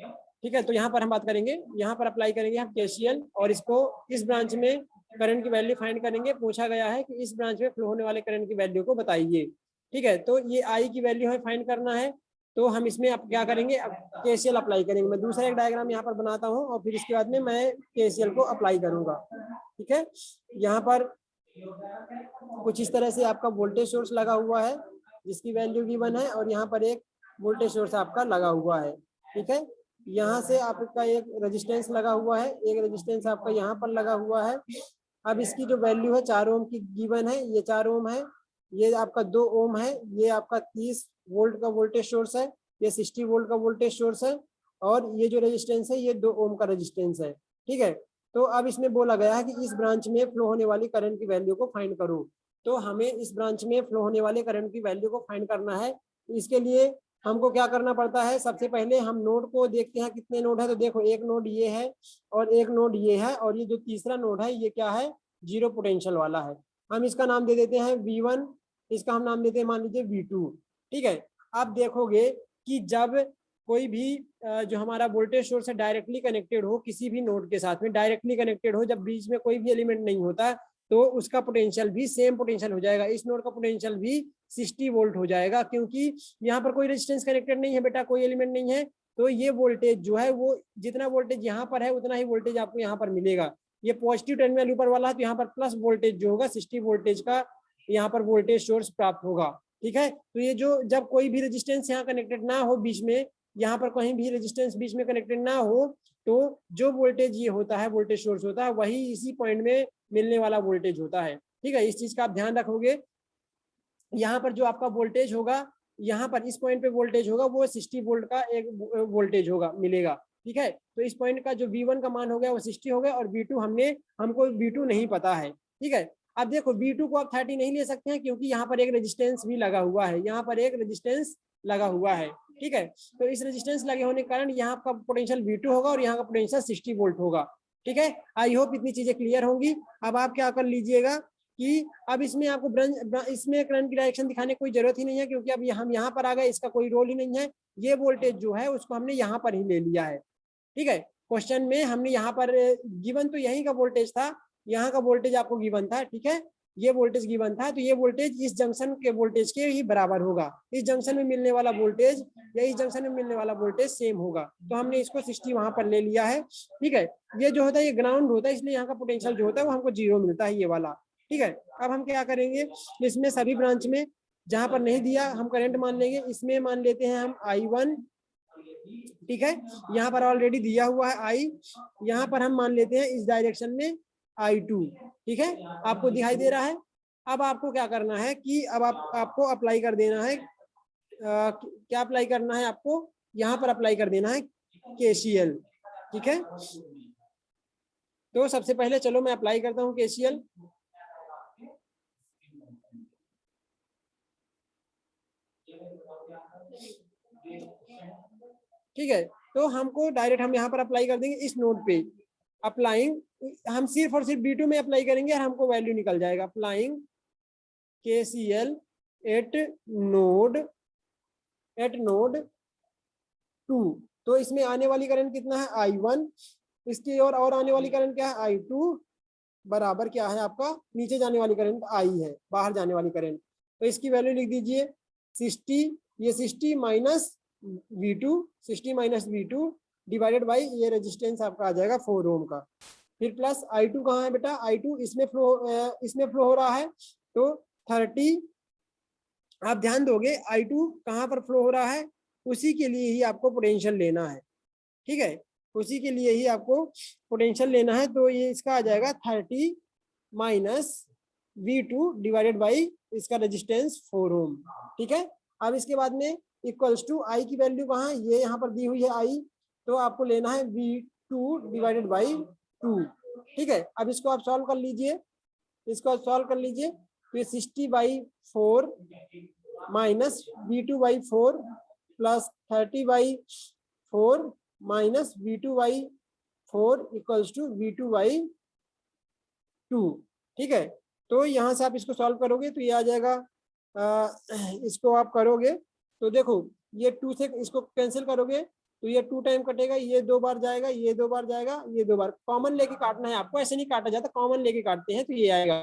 ठीक है, तो यहाँ पर हम बात करेंगे, यहाँ पर अप्लाई करेंगे हम केसीएल और इसको इस ब्रांच में करंट की वैल्यू फाइंड करेंगे। पूछा गया है कि इस ब्रांच में फ्लो होने वाले करंट की वैल्यू को बताइए। ठीक है, तो ये आई की वैल्यू हमें फाइंड करना है, तो हम इसमें अब क्या करेंगे, अब केसीएल अप्लाई करेंगे। मैं दूसरा एक डायग्राम यहाँ पर बनाता हूँ और फिर इसके बाद में मैं केसीएल को अप्लाई करूंगा। ठीक है, यहाँ पर कुछ इस तरह से आपका वोल्टेज सोर्स लगा हुआ है जिसकी वैल्यू गिवन है, और यहाँ पर एक वोल्टेज सोर्स आपका लगा हुआ है। ठीक है, यहाँ से आपका एक रेजिस्टेंस लगा हुआ है, एक रेजिस्टेंस आपका यहाँ पर लगा हुआ है। अब इसकी जो वैल्यू है 4 ओम की गिवन है, ये 4 ओम है, ये आपका 2 ओम है, ये आपका 30 वोल्ट का वोल्टेज सोर्स है, ये 60 वोल्ट का वोल्टेज सोर्स है, और ये जो रेजिस्टेंस है ये 2 ओम का रेजिस्टेंस है। ठीक है, तो अब इसमें बोला गया है कि इस ब्रांच में फ्लो होने वाली करंट की वैल्यू को फाइंड करो। तो हमें इस ब्रांच में फ्लो होने वाले करंट की वैल्यू को फाइंड करना है। इसके लिए हमको क्या करना पड़ता है, सबसे पहले हम नोड को देखते हैं कितने नोड है। तो देखो, एक नोड ये है और एक नोड ये है, और ये जो तीसरा नोड है ये क्या है, जीरो पोटेंशियल वाला है। हम इसका नाम दे देते हैं V1, इसका हम नाम देते हैं मान लीजिए V2। ठीक है, आप देखोगे कि जब कोई भी जो हमारा वोल्टेज सोर्स है डायरेक्टली कनेक्टेड हो किसी भी नोड के साथ में, डायरेक्टली कनेक्टेड हो, जब बीच में कोई भी एलिमेंट नहीं होता, तो उसका पोटेंशियल भी सेम पोटेंशियल हो जाएगा। इस नोड का पोटेंशियल भी 60 वोल्ट हो जाएगा, क्योंकि यहाँ पर कोई रेजिस्टेंस कनेक्टेड नहीं है बेटा, कोई एलिमेंट नहीं है। तो ये वोल्टेज जो है वो जितना वोल्टेज यहाँ पर है उतना ही वोल्टेज आपको यहाँ पर मिलेगा। ये पॉजिटिव टर्मिनल ऊपर वाला है, तो यहाँ पर प्लस वोल्टेज जो होगा 60 वोल्टेज का यहाँ पर वोल्टेज सोर्स प्राप्त होगा। ठीक है, तो ये जो जब कोई भी रेजिस्टेंस यहाँ कनेक्टेड ना हो बीच में, यहाँ पर कहीं भी रेजिस्टेंस बीच में कनेक्टेड ना हो, तो जो वोल्टेज ये होता है वोल्टेज सोर्स होता है वही इसी पॉइंट में मिलने वाला वोल्टेज होता है। ठीक है, इस चीज का आप ध्यान रखोगे। यहाँ पर जो आपका वोल्टेज होगा, यहाँ पर इस पॉइंट पे वोल्टेज होगा वो 60 वोल्ट का एक वोल्टेज होगा मिलेगा। ठीक है, तो इस पॉइंट का जो V1 का मान हो गया वो 60 हो गया, और V2 हमको V2 नहीं पता है। ठीक है, अब देखो V2 को आप 30 नहीं ले सकते हैं क्योंकि यहाँ पर एक रेजिस्टेंस भी लगा हुआ है, यहाँ पर एक रेजिस्टेंस लगा हुआ है। ठीक है, तो इस रेजिस्टेंस लगे होने के कारण यहाँ का पोटेंशियल V2 होगा और यहाँ का पोटेंशियल 60 वोल्ट होगा। ठीक है, आई होप इतनी चीजें क्लियर होंगी। अब आप क्या कर लीजिएगा कि अब इसमें आपको इसमें करंट की डायरेक्शन दिखाने की कोई जरूरत ही नहीं है, क्योंकि अब हम यहाँ पर आ गए, इसका कोई रोल ही नहीं है। ये वोल्टेज जो है उसको हमने यहाँ पर ही ले लिया है। ठीक है, क्वेश्चन में हमने यहाँ पर गिवन तो यही का वोल्टेज था, यहाँ का वोल्टेज आपको गिवन था। ठीक है, ये वोल्टेज गिवन था, तो ये वोल्टेज इस जंक्शन के वोल्टेज के ही बराबर होगा। इस जंक्शन में मिलने वाला वोल्टेज या इस जंक्शन में मिलने वाला वोल्टेज सेम होगा, तो हमने इसको 60 वहां पर ले लिया है। ठीक है, ये जो होता है ये ग्राउंड होता है, इसलिए यहाँ का पोटेंशियल जो होता है वो हमको 0 मिलता है, ये वाला। ठीक है, अब हम क्या करेंगे, इसमें सभी ब्रांच में जहां पर नहीं दिया हम करंट मान लेंगे। इसमें मान लेते हैं हम I1। ठीक है, यहाँ पर ऑलरेडी दिया हुआ है I, यहाँ पर हम मान लेते हैं इस डायरेक्शन में I2। ठीक है, आपको दिखाई दे रहा है। अब आपको क्या करना है कि अब आपको अप्लाई कर देना है, क्या अप्लाई करना है आपको, यहाँ पर अप्लाई कर देना है KCL। ठीक है, तो सबसे पहले चलो मैं अप्लाई करता हूँ KCL। ठीक है, तो हमको डायरेक्ट हम यहाँ पर अप्लाई कर देंगे इस नोड पे। अप्लाइंग हम सिर्फ और सिर्फ B2 में अप्लाई करेंगे और हमको वैल्यू निकल जाएगा। अप्लाइंग KCL एट नोड 2, तो इसमें आने वाली करंट कितना है I1, इसकी और आने वाली करंट क्या है I2, बराबर क्या है आपका नीचे जाने वाली करंट I है, बाहर जाने वाली करंट। तो इसकी वैल्यू लिख दीजिए 60, ये 60 माइनस V2 डिवाइडेड बाई ये रेजिस्टेंस आपका आ जाएगा 4 ओम का। फिर प्लस I2 कहाँ है बेटा, I2 इसमें फ्लो हो रहा है, तो 30। आप ध्यान दोगे I2 कहाँ पर फ्लो हो रहा है, उसी के लिए ही आपको पोटेंशियल लेना है। ठीक है, उसी के लिए ही आपको पोटेंशियल लेना है। तो ये इसका आ जाएगा 30 माइनस V2 डिवाइडेड बाई इसका रेजिस्टेंस 4 ओम। ठीक है, अब इसके बाद में इक्वल्स टू I की वैल्यू कहाँ है, ये यहाँ पर दी हुई है I, तो आपको लेना है V2 डिवाइडेड बाई 2। ठीक है, अब इसको आप सॉल्व कर लीजिए, तो ये 60/4 minus V2/4 plus 30/4 minus V2/4 equals to V2/2। ठीक है, तो यहाँ से आप इसको सॉल्व करोगे तो ये आ जाएगा, इसको आप करोगे तो देखो ये 2 से इसको कैंसिल करोगे तो ये 2 टाइम कटेगा, ये 2 बार जाएगा, ये 2 बार जाएगा, ये 2 बार। कॉमन लेके काटना है आपको, ऐसे नहीं काटा जाता, कॉमन लेके काटते हैं तो ये आएगा।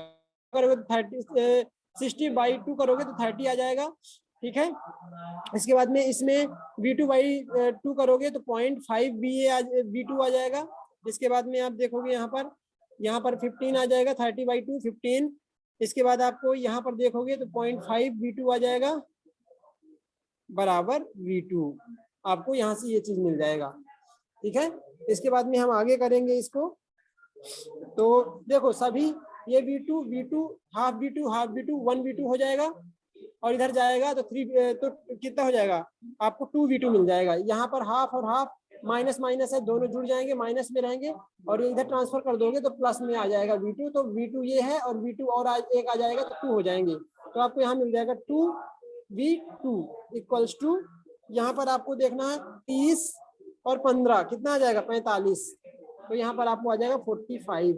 अगर 60/2 करोगे तो 30 आ जाएगा, ठीक है। इसके बाद में इसमें V2/2 करोगे तो 0.5 V2 आ जाएगा। इसके बाद में आप देखोगे यहाँ पर 15 आ जाएगा, 30/2 15। इसके बाद आपको यहाँ पर देखोगे तो 0.5 V2 आ जाएगा बराबर V2। आपको यहाँ से ये चीज मिल जाएगा, ठीक है। इसके बाद में हम आगे करेंगे इसको। तो देखो सभी ये V2 हाफ V2 1 V2 हो जाएगा, और इधर जाएगा तो 3 तो कितना हो जाएगा आपको 2 V2 मिल जाएगा। यहाँ पर हाफ और हाफ माइनस माइनस है, दोनों जुड़ जाएंगे, माइनस में रहेंगे, और इधर ट्रांसफर कर दोगे तो प्लस में आ जाएगा V2। तो V2 ये है और V2 और एक आ जाएगा तो 2 हो जाएंगे। तो आपको यहाँ मिल जाएगा 2V2 इक्वल्स टू, यहाँ पर आपको देखना है 30 और 15 कितना आ जाएगा 45। तो यहाँ पर आपको आ जाएगा 45।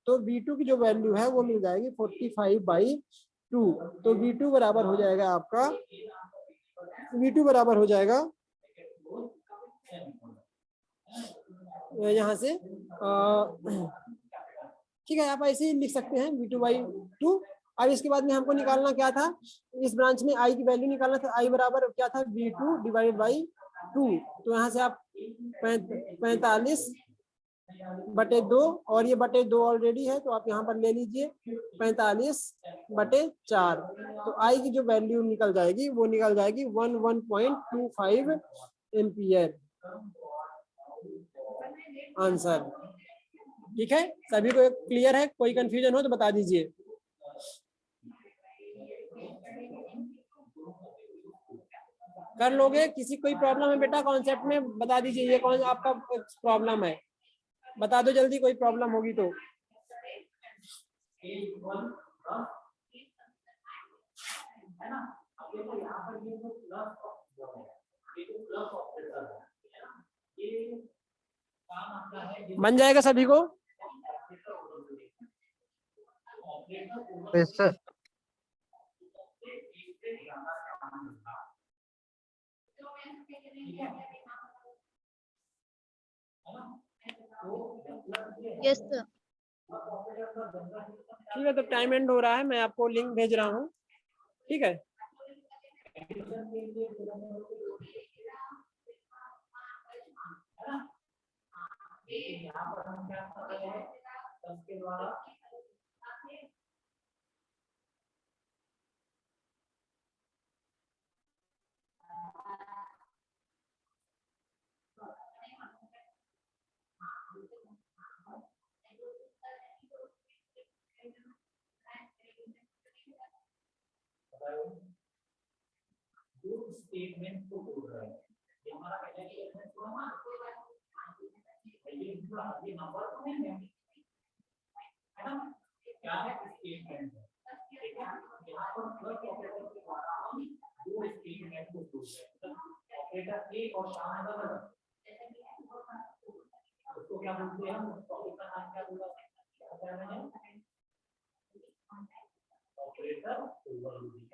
तो V2 की जो वैल्यू है वो मिल जाएगी 45/2। तो V2 बराबर हो जाएगा आपका, V2 बराबर हो जाएगा यहाँ से ठीक है, आप ऐसे ही लिख सकते हैं V2/2। अब इसके बाद में हमको निकालना क्या था, इस ब्रांच में I की वैल्यू निकालना था। I बराबर क्या था V2/2। तो यहाँ से आप 45/2, और ये बटे 2 ऑलरेडी है तो आप यहाँ पर ले लीजिए 45/4। तो I की जो वैल्यू निकल जाएगी वो निकल जाएगी 11.25 एम्पियर आंसर, ठीक है। सभी को क्लियर है, कोई कंफ्यूजन हो तो बता दीजिए। कर लोगे, किसी कोई प्रॉब्लम है बेटा कॉन्सेप्ट में बता दीजिए, ये कौन आपका प्रॉब्लम है बता दो जल्दी, कोई प्रॉब्लम होगी तो। बन जाएगा सभी को? Yes sir. Yes sir. ठीक है, तो टाइम एंड हो रहा है, मैं आपको लिंक भेज रहा हूँ, ठीक है। स्टेटमेंट को बोल रहा है, ये हमारा पहले स्टेटमेंट हुआ ना, ये नंबर नहीं है ना, क्या है स्टेटमेंट, ठीक है। यहाँ पर प्लस ऑपरेटर के द्वारा हम दो स्टेटमेंट को जोड़ते हैं, ऑपरेटर ए और शामिल उसको क्या बोलते हैं हम, उसका नाम क्या बोला ऑपरेटर, है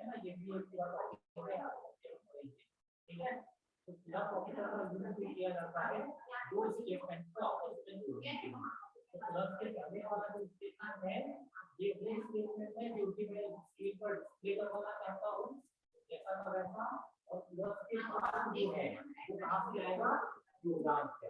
ना, ये भी एक ठीक है। तो प्लस ऑपरेटर का यूज किया जाता है दो स्टेटमेंट को आपस में जोड़ने के लिए। तो प्लस के पहले वाला जो स्टेटमेंट है ये वो स्टेटमेंट है जो कि मैं स्क्रीन पर डिस्प्ले करवाना चाहता हूं, ऐसा वैसा। और प्लस के बाद जो है वो कहां से आएगा, योगदान से।